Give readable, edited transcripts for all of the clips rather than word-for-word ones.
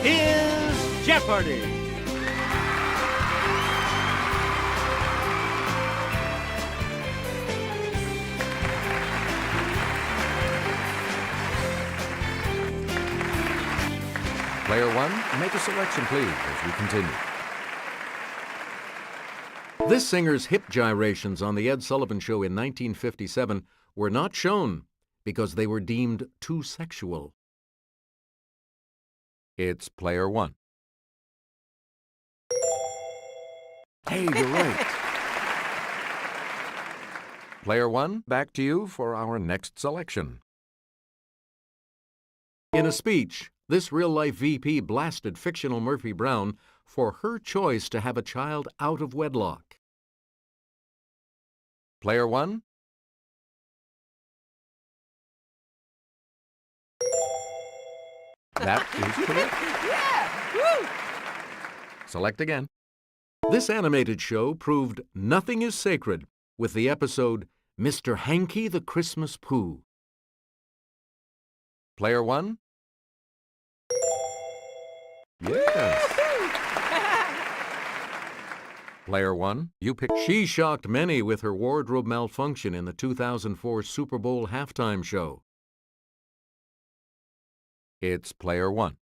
is Jeopardy! Player one, make a selection, please, as we continue. This singer's hip gyrations on The Ed Sullivan Show in 1957 were not shown because they were deemed too sexual. It's player one. Hey, you're right. Player one, back to you for our next selection. In a speech, this real-life VP blasted fictional Murphy Brown for her choice to have a child out of wedlock. Player one. That is correct. Yeah! Woo! Select again. This animated show proved nothing is sacred with the episode Mr. Hanky the Christmas Pooh. Player one. Yes. Player one, you picked. She shocked many with her wardrobe malfunction in the 2004 Super Bowl halftime show. It's player one.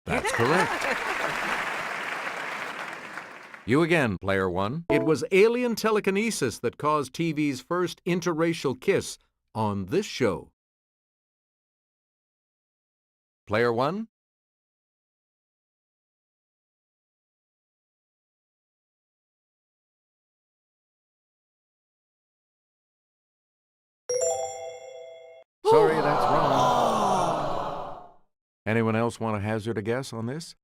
That's correct. You again, player one. It was alien telekinesis that caused TV's first interracial kiss on this show. Player one. Sorry, that's wrong. Anyone else want to hazard a guess on this?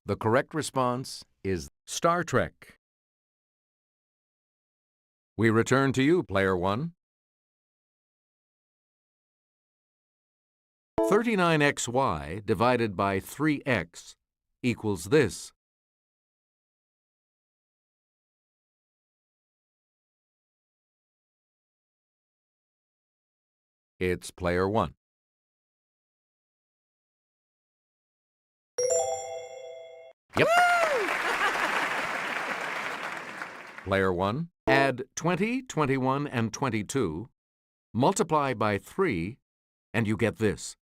The correct response is Star Trek. We return to you, player one. 39xy divided by 3x equals this. It's player one. Yep. Player one, add 20, 21, and 22, multiply by 3, and you get this.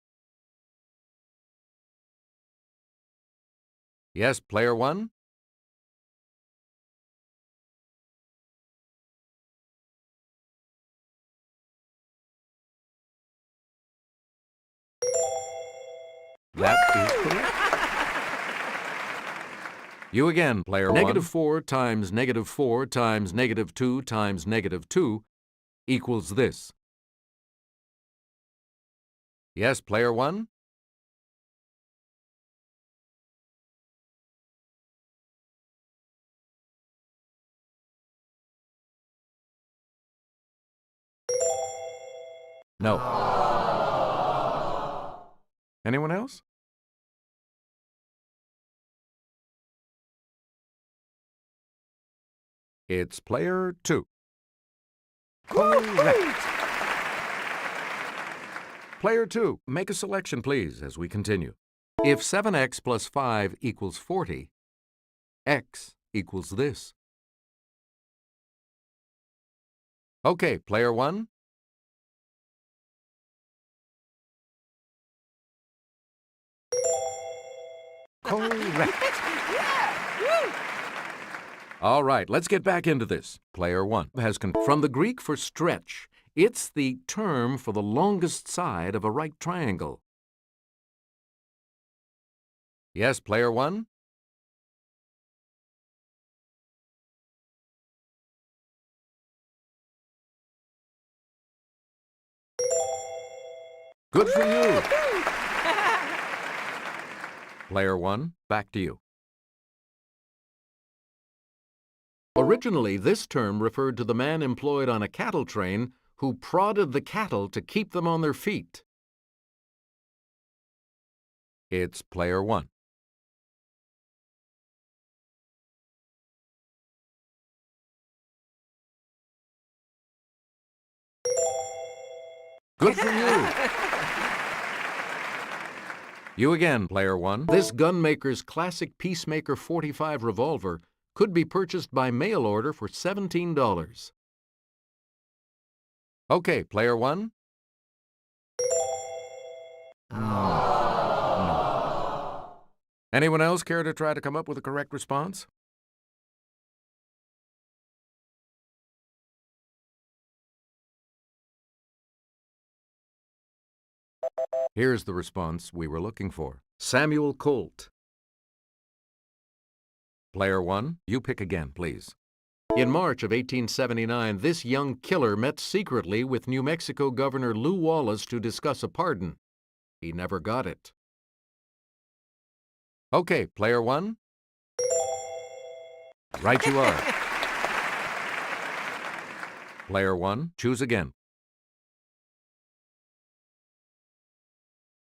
Yes, player one? That is correct. You again, player one. -4 times -4 times -2 times -2 equals this. Yes, player one? No. Anyone else? It's player two. Correct. Player two, make a selection, please, as we continue. If 7x plus 5 equals 40, x equals this. Okay, player one. Correct. Yeah! Woo! All right, let's get back into this. Player one has from the Greek for stretch. It's the term for the longest side of a right triangle. Yes, player one? Good for you. Player one, back to you. Originally, this term referred to the man employed on a cattle train who prodded the cattle to keep them on their feet. It's player one. Good for you. You again, player one. This gunmaker's classic Peacemaker 45 revolver could be purchased by mail order for $17. Okay, player one. No. Anyone else care to try to come up with a correct response? Here's the response we were looking for. Samuel Colt. Player one, you pick again, please. In March of 1879, this young killer met secretly with New Mexico Governor Lew Wallace to discuss a pardon. He never got it. Okay, player one. Right you are. Player one, choose again.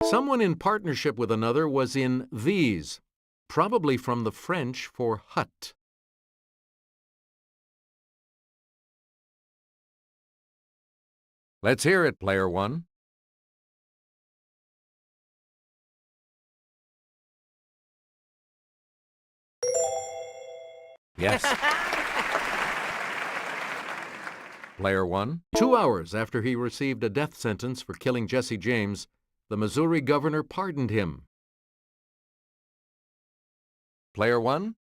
Someone in partnership with another was in these, probably from the French for hut. Let's hear it, player one. Yes. Player one. 2 hours after he received a death sentence for killing Jesse James, the Missouri governor pardoned him. Player one.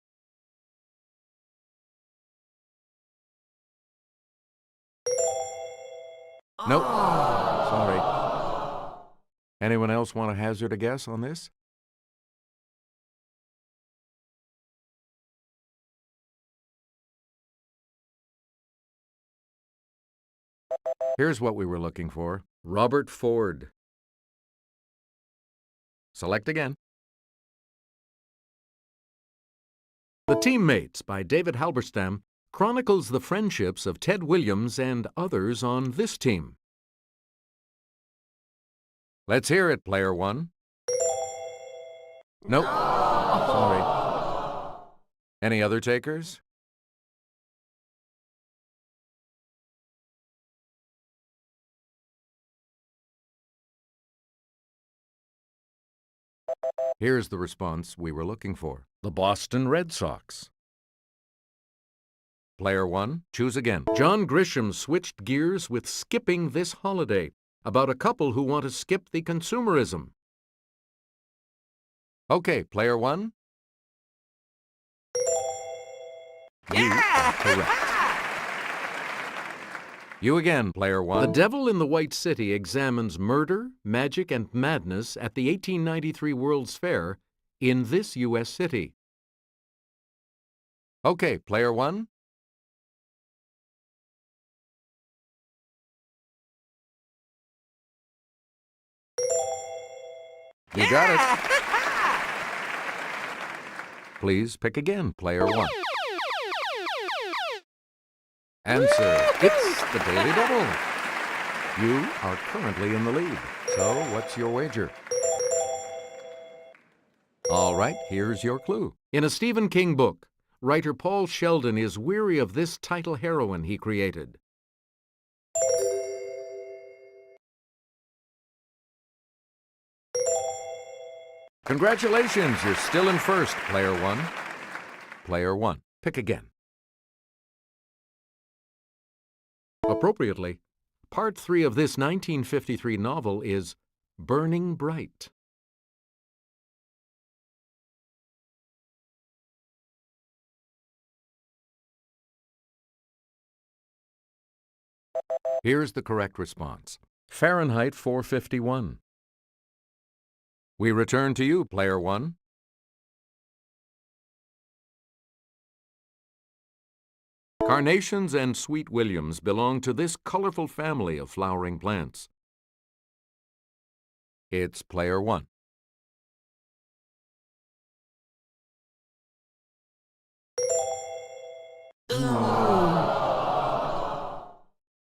Nope. Sorry. Anyone else want to hazard a guess on this? Here's what we were looking for. Robert Ford. Select again. The Teammates by David Halberstam chronicles the friendships of Ted Williams and others on this team. Let's hear it, player one. Nope. Sorry. Any other takers? Here's the response we were looking for. The Boston Red Sox. Player one, choose again. John Grisham switched gears with Skipping This Holiday, about a couple who want to skip the consumerism. Okay, player one. You are correct. You again, player one. The Devil in the White City examines murder, magic, and madness at the 1893 World's Fair in this U.S. city. Okay, player one. You got it. Please pick again, player one. Answer, it's the Daily Double. You are currently in the lead. So what's your wager? All right, here's your clue. In a Stephen King book, writer Paul Sheldon is weary of this title heroine he created. Congratulations, you're still in first, player one. Player one, pick again. Appropriately, part 3 of this 1953 novel is Burning Bright. Here's the correct response. Fahrenheit 451. We return to you, player one. Carnations and sweet williams belong to this colorful family of flowering plants. It's player one.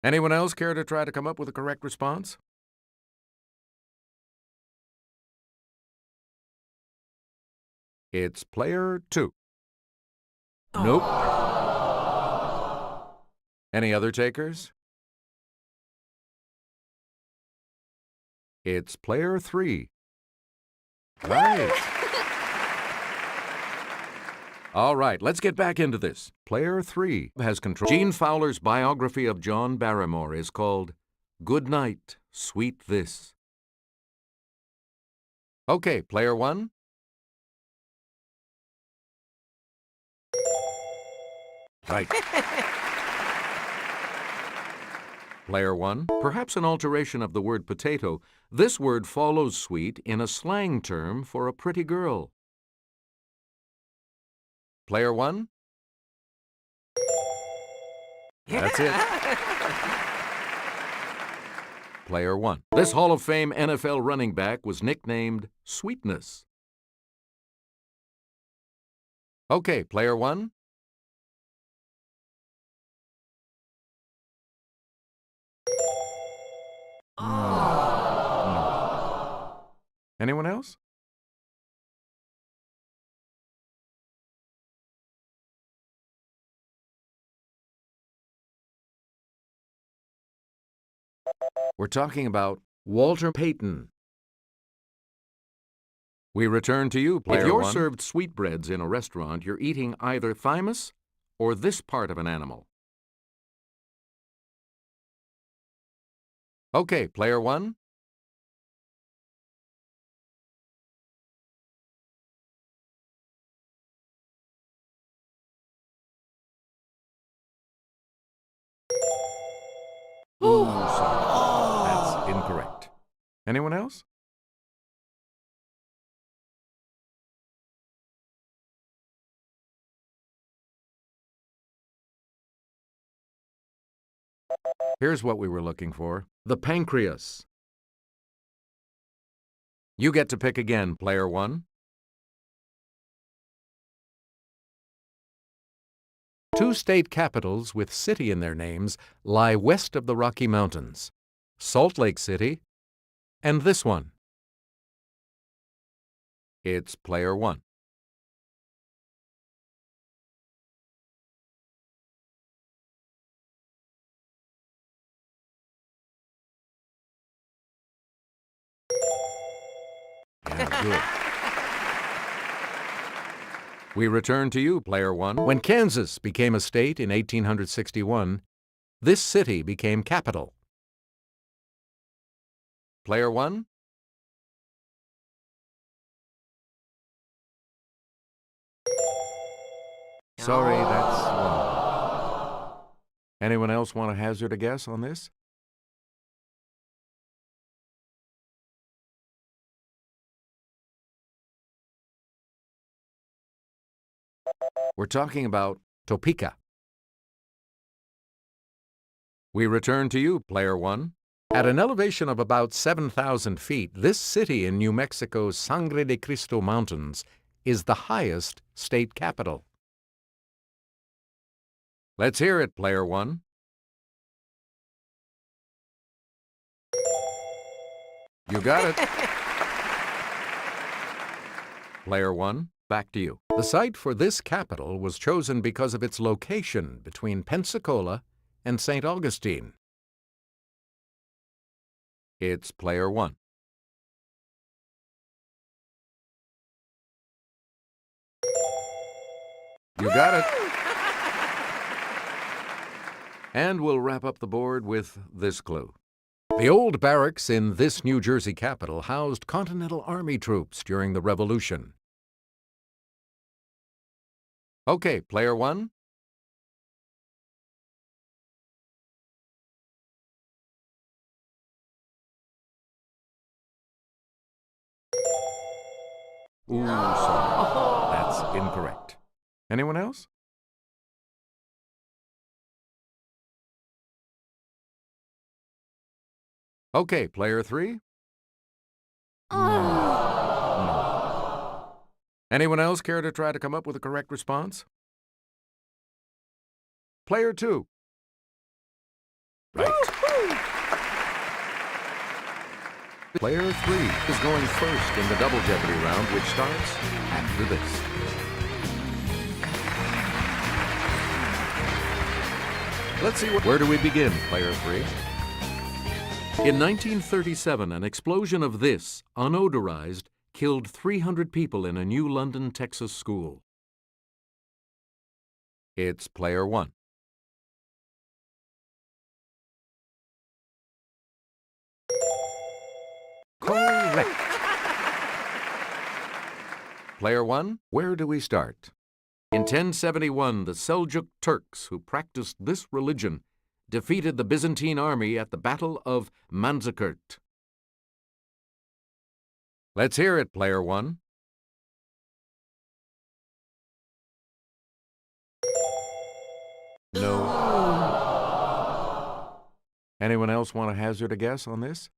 Anyone else care to try to come up with a correct response? It's player two. Nope. Any other takers? It's player 3. Right. All right, let's get back into this. Player 3 has control. Gene Fowler's biography of John Barrymore is called Good Night, Sweet This. Okay, player 1. Right. Player 1. Perhaps an alteration of the word potato, this word follows sweet in a slang term for a pretty girl. Player 1. That's it. Player 1. This Hall of Fame NFL running back was nicknamed Sweetness. Okay, player 1. No. Anyone else? We're talking about Walter Payton. We return to you, player 1. If you're served sweetbreads in a restaurant, you're eating either thymus or this part of an animal. Okay, player 1. Ooh, sorry. That's incorrect. Anyone else? Here's what we were looking for. The pancreas. You get to pick again, player 1. Two state capitals with city in their names lie west of the Rocky Mountains. Salt Lake City and this one. It's player 1. Yeah, good. We return to you, player 1. When Kansas became a state in 1861, this city became capital. Player 1. Sorry, that's wrong. Anyone else want to hazard a guess on this? We're talking about Topeka. We return to you, player 1. At an elevation of about 7,000 feet, this city in New Mexico's Sangre de Cristo Mountains is the highest state capital. Let's hear it, player 1. You got it. Player 1, back to you. The site for this capital was chosen because of its location between Pensacola and St. Augustine. It's player 1. You got it. And we'll wrap up the board with this clue. The old barracks in this New Jersey capital housed Continental Army troops during the Revolution. Okay, player 1. Ooh, sorry. That's incorrect. Anyone else? Okay, player 3. No. Anyone else care to try to come up with a correct response? Player 2. Right. Player 3 is going first in the Double Jeopardy round, which starts after this. Let's see where do we begin, player 3? In 1937, an explosion of this, unodorized, killed 300 people in a new London, Texas school. It's player one. Correct. Player one, where do we start? In 1071, the Seljuk Turks, who practiced this religion, defeated the Byzantine army at the Battle of Manzikert. Let's hear it, player one. No. Anyone else want to hazard a guess on this?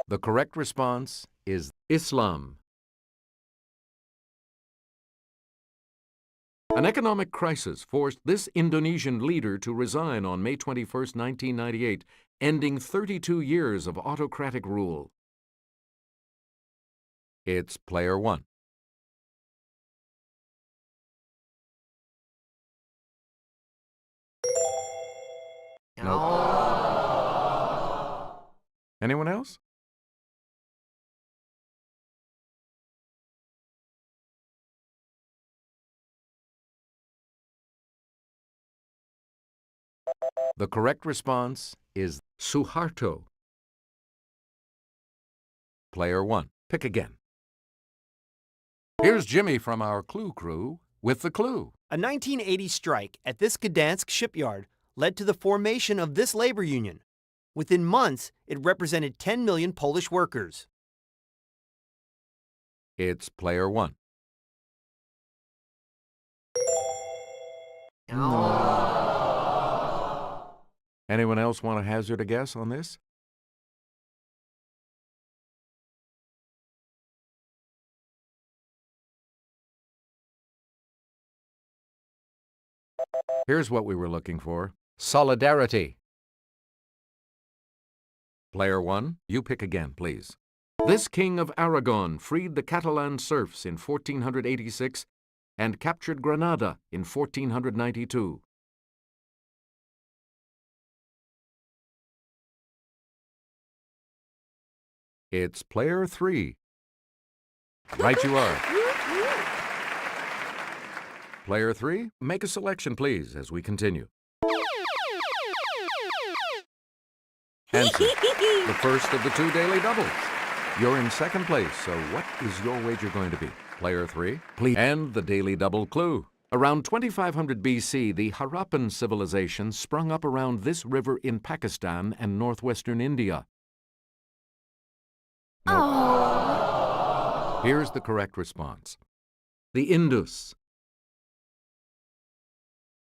The correct response is Islam. An economic crisis forced this Indonesian leader to resign on May 21, 1998, ending 32 years of autocratic rule. It's player one. No. Anyone else? The correct response is Suharto. Player one. Pick again. Here's Jimmy from our Clue Crew with the clue. A 1980 strike at this Gdansk shipyard led to the formation of this labor union. Within months, it represented 10 million Polish workers. It's player one. Anyone else want to hazard a guess on this? Here's what we were looking for. Solidarity. Player one, you pick again, please. This king of Aragon freed the Catalan serfs in 1486 and captured Granada in 1492. It's player three. Right you are. Player three, make a selection, please, as we continue. Answer. The first of the two daily doubles. You're in second place, so what is your wager going to be? Player three, please. And the daily double clue. Around 2500 BC, the Harappan civilization sprung up around this river in Pakistan and northwestern India. Oh. Here's the correct response. The Indus.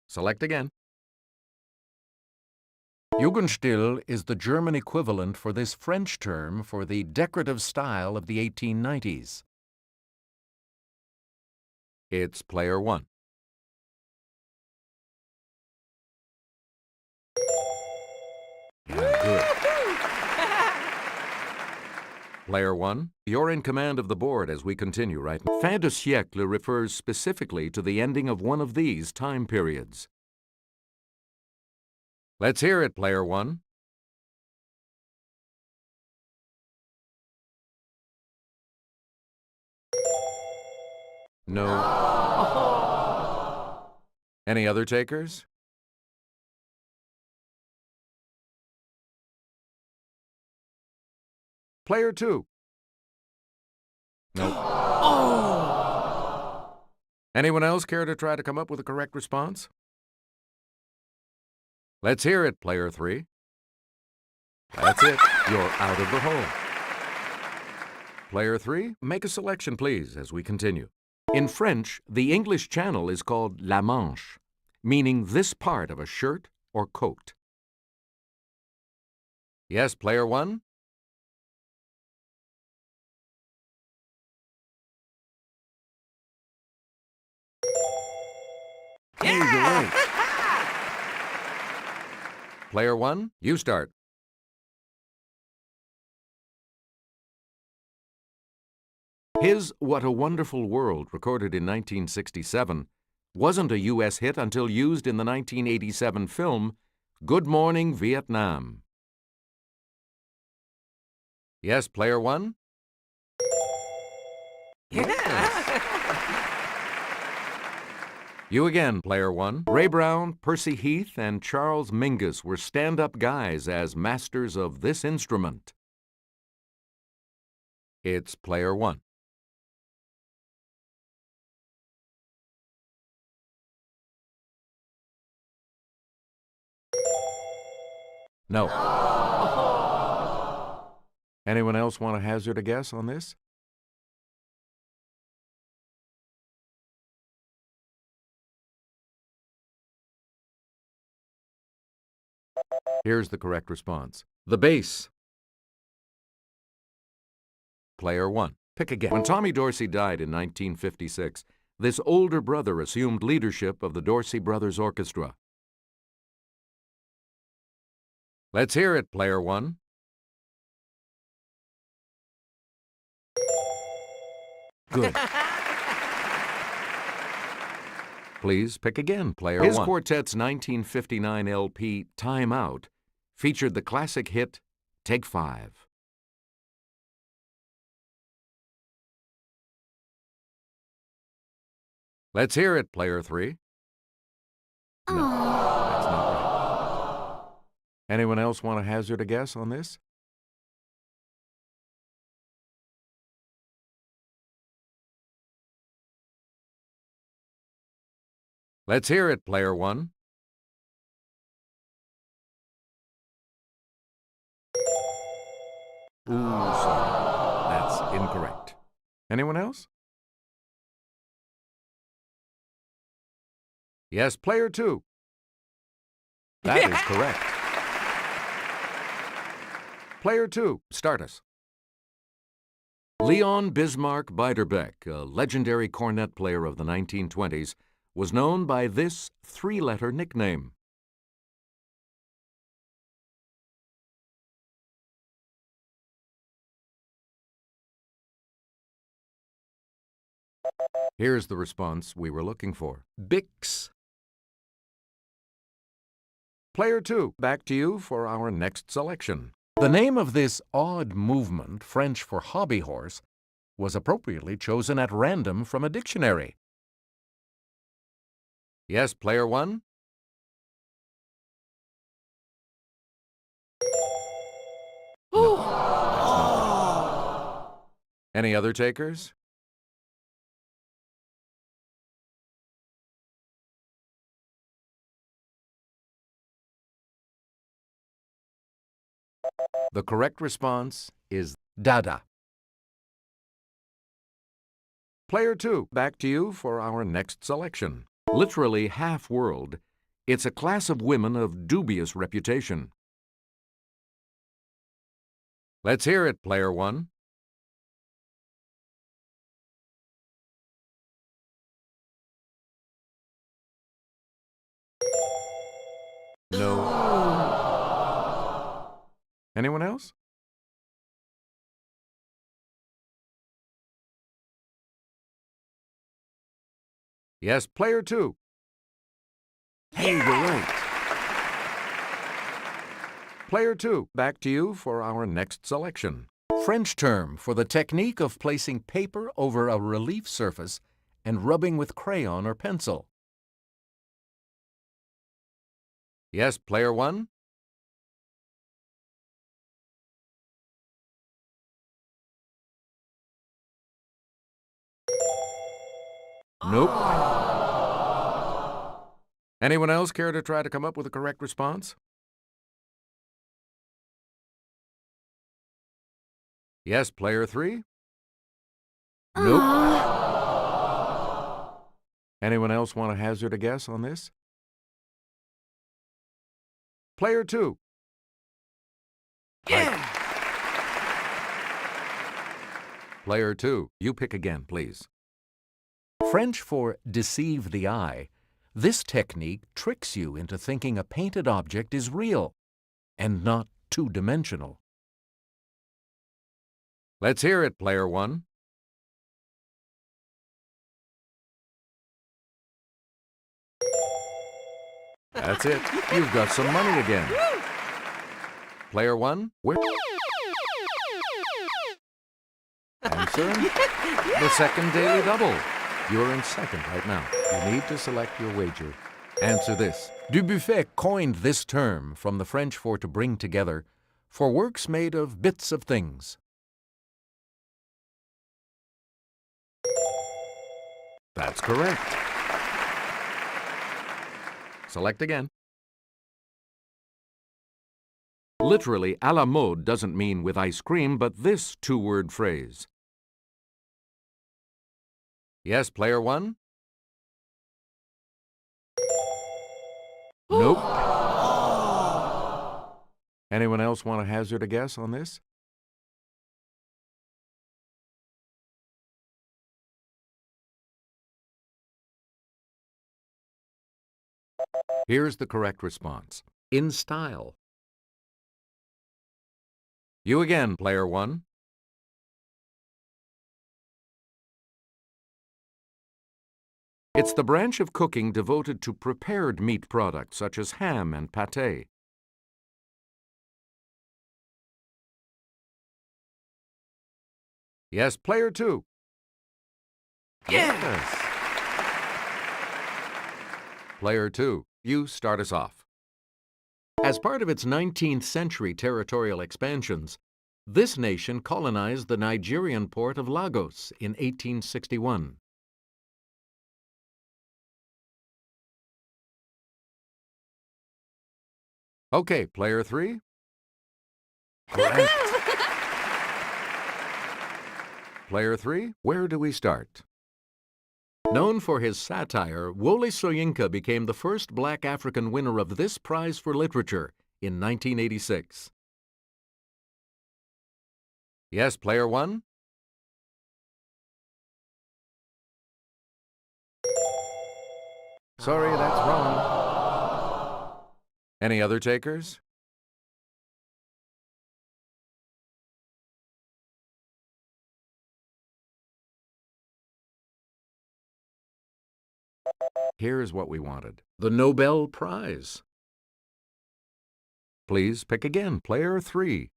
Select again. Jugendstil is the German equivalent for this French term for the decorative style of the 1890s. It's player one. Yeah, good. Player one, you're in command of the board as we continue right now. Fin de siècle refers specifically to the ending of one of these time periods. Let's hear it, player one. No. Oh. Any other takers? Player two. No. Oh. Anyone else care to try to come up with a correct response? Let's hear it, player three. That's it. You're out of the hole. Player three, make a selection, please, as we continue. In French, the English Channel is called la manche, meaning this part of a shirt or coat. Yes, player one? Hey, you're right. Player one, you start. His What a Wonderful World, recorded in 1967, wasn't a U.S. hit until used in the 1987 film Good Morning Vietnam. Yes, player one? You again, player one. Ray Brown, Percy Heath, and Charles Mingus were stand-up guys as masters of this instrument. It's player one. No. Anyone else want to hazard a guess on this? Here's the correct response. The bass. Player one. Pick again. When Tommy Dorsey died in 1956, this older brother assumed leadership of the Dorsey Brothers Orchestra. Let's hear it, player one. Good. Please pick again, player one. His quartet's 1959 LP, Time Out, featured the classic hit, Take Five. Let's hear it, player three. No, that's not right. Anyone else want to hazard a guess on this? Let's hear it, player one. Ooh, sorry. That's incorrect. Anyone else? Yes, player two. That is correct. Player two, start us. Leon Bismarck Beiderbecke, a legendary cornet player of the 1920s, was known by this three-letter nickname. Here's the response we were looking for. Bix. Player two, back to you for our next selection. The name of this odd movement, French for hobby horse, was appropriately chosen at random from a dictionary. Yes, player one? No, that's not right. Any other takers? The correct response is Dada. Player two, back to you for our next selection. Literally half-world, it's a class of women of dubious reputation. Let's hear it, player one. No. Anyone else? Yes, player two. Hey, you're right. Player two, back to you for our next selection. French term for the technique of placing paper over a relief surface and rubbing with crayon or pencil. Yes, player one? Nope. Anyone else care to try to come up with a correct response? Yes, player three? Nope. Anyone else want to hazard a guess on this? Player two. Yeah. Right. Player two, you pick again, please. French for deceive the eye. This technique tricks you into thinking a painted object is real and not two-dimensional. Let's hear it, player one. That's it. You've got some money again. Player one, where? Answer. The second daily double. You're in second right now. You need to select your wager. Answer this. Dubuffet coined this term, from the French for to bring together, for works made of bits of things. That's correct. Select again. Literally, à la mode doesn't mean with ice cream, but this two-word phrase. Yes, player one? Nope. Anyone else want to hazard a guess on this? Here's the correct response. In style. You again, player one. It's the branch of cooking devoted to prepared meat products such as ham and pâté. Yes, player two. Yes. Player two, you start us off. As part of its 19th century territorial expansions, this nation colonized the Nigerian port of Lagos in 1861. Okay, player three. Correct. Player three, where do we start? Known for his satire, Wole Soyinka became the first black African winner of this prize for literature in 1986. Yes, player one? Sorry, that's wrong. Any other takers? Here's what we wanted. The Nobel Prize. Please pick again, player three.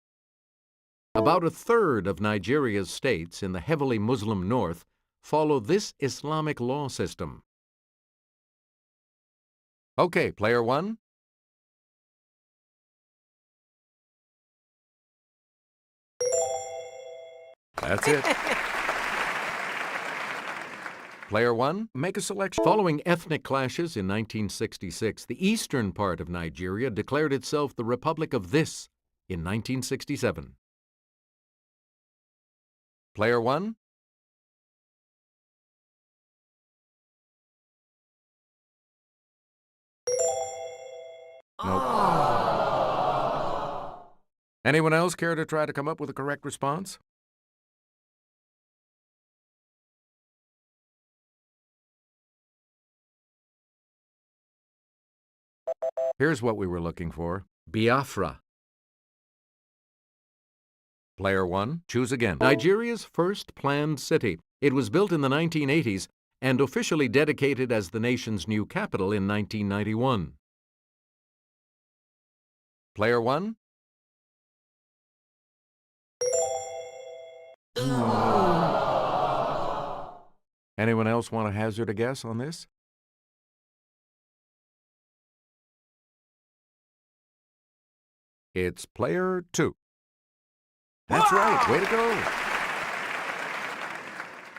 About a third of Nigeria's states in the heavily Muslim north follow this Islamic law system. Okay, player one. That's it. Player one, make a selection. Following ethnic clashes in 1966, the eastern part of Nigeria declared itself the Republic of this in 1967. Player one? Nope. Anyone else care to try to come up with a correct response? Here's what we were looking for. Biafra. Player one, choose again. Nigeria's first planned city. It was built in the 1980s and officially dedicated as the nation's new capital in 1991. Player one? Anyone else want to hazard a guess on this? It's player two. That's right. Way to go.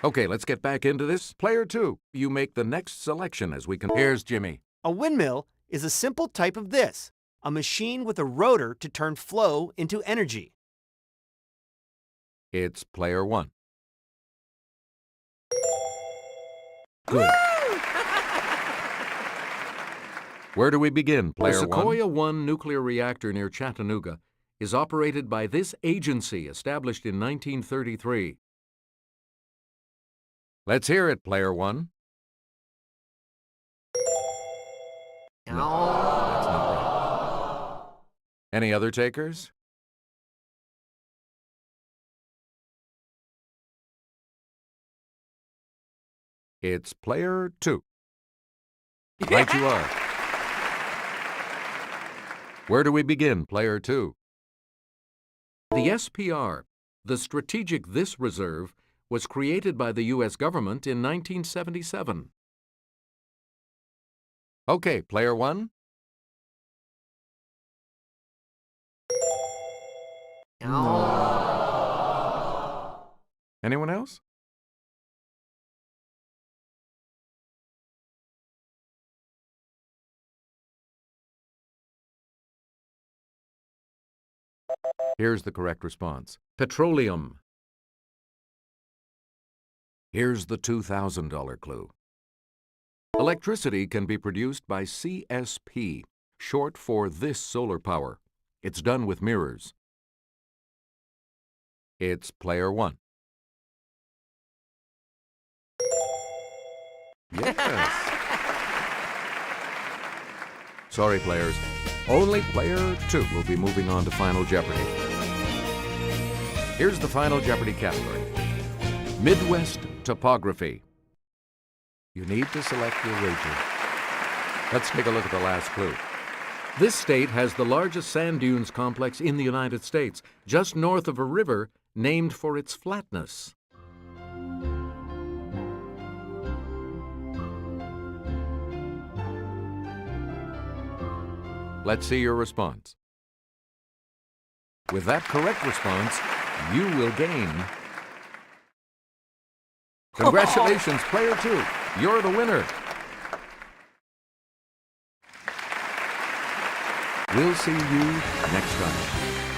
Okay, let's get back into this. Player two, you make the next selection as we can. Here's Jimmy. A windmill is a simple type of this, a machine with a rotor to turn flow into energy. It's player one. Good. Where do we begin, player one? The Sequoia 1 nuclear reactor near Chattanooga is operated by this agency established in 1933. Let's hear it, player one. No, that's not right. Any other takers? It's player two. Right you are. Where do we begin, player 2? The SPR, the Strategic This Reserve, was created by the U.S. government in 1977. Okay, player 1. Anyone else? Here's the correct response. Petroleum. Here's the $2,000 clue. Electricity can be produced by CSP, short for this solar power. It's done with mirrors. It's player 1. Yes. Sorry, players. Only player 2 will be moving on to Final Jeopardy. Here's the Final Jeopardy category. Midwest topography. You need to select your wager. Let's take a look at the last clue. This state has the largest sand dunes complex in the United States, just north of a river named for its flatness. Let's see your response. With that correct response, you will gain... Congratulations, player 2. You're the winner. We'll see you next time.